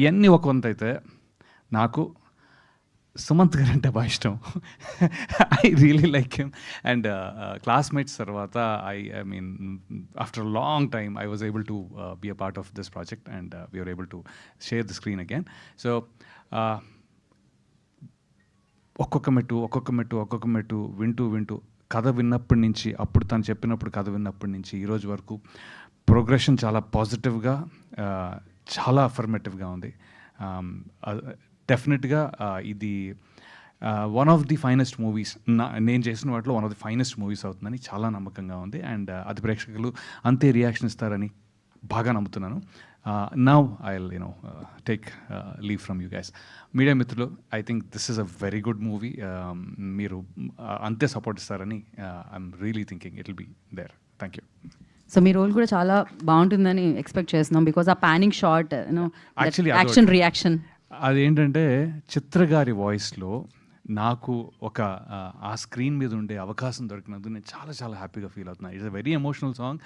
ఇవన్నీ ఒక వంత అయితే నాకు సుమంత్ గారు అంటే బాగా ఇష్టం. I really like him. And classmates తర్వాత I mean after long time I was able to be a part of this project and we're able to share the screen again. So ఒక్కొక్క మెట్టు వింటూ కథ విన్నప్పటి నుంచి, అప్పుడు తను చెప్పినప్పుడు కథ విన్నప్పటి నుంచి ఈరోజు వరకు ప్రోగ్రెషన్ చాలా పాజిటివ్గా, చాలా అఫర్మేటివ్గా ఉంది. డెఫినెట్గా ఇది one of the finest movies, నేను చేసిన వాటిలో one of the finest movies అవుతుందని చాలా నమ్మకంగా ఉంది. అండ్ అది ప్రేక్షకులు అంతే రియాక్షన్ ఇస్తారని బాగా నమ్ముతున్నాను. Now I will take leave from you guys. Media మిత్రులు, I think this is a very good movie. మీరు అంతే సపోర్ట్ ఇస్తారని I'm really thinking it will be there. Thank you. So మీ రోల్ కూడా చాలా బాగుంటుందని ఎక్స్పెక్ట్ చేస్తున్నాం, బికాస్ ఆ panning shot, Actually, action reaction. అదేంటంటే చిత్ర గారి వాయిస్లో నాకు ఒక ఆ స్క్రీన్ మీద ఉండే అవకాశం దొరికినందుకు నేను చాలా చాలా హ్యాపీగా ఫీల్ అవుతున్నాను. It's a very emotional song,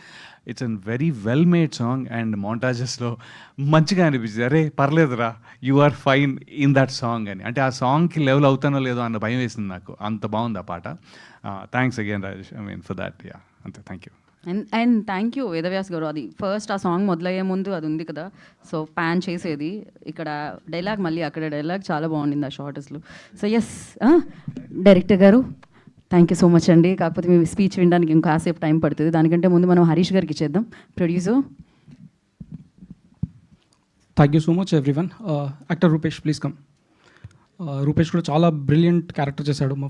it's an very well made song. And మౌంటాజెస్లో మంచిగా అనిపించింది, అరే పర్లేదురా, you are fine in that song అని. అంటే ఆ సాంగ్కి లెవెల్ అవుతానో లేదో అన్న భయం వేసింది నాకు, అంత బాగుంది ఆ పాట. Thanks again Rajesh, I mean for that. Yeah, అంతే. Thank you. And thank you Vedavyas గారు. అది ఫస్ట్ ఆ సాంగ్ మొదలయ్యే ముందు అది ఉంది కదా, సో ప్యాన్ చేసేది, ఇక్కడ డైలాగ్, మళ్ళీ అక్కడ డైలాగ్ చాలా బాగుండింది ఆ షార్ట్ అసలు. సో ఎస్, డైరెక్టర్ గారు థ్యాంక్ యూ సో మచ్ అండి. కాకపోతే మీ స్పీచ్ వినడానికి ఇంకాసేపు టైం పడుతుంది, దానికంటే ముందు మనం హరీష్ గారికి ఇచ్చేద్దాం, producer. Thank you so much everyone. Actor Rupesh, please come. Rupesh కూడా చాలా బ్రిలియంట్ క్యారెక్టర్ చేశాడు. మా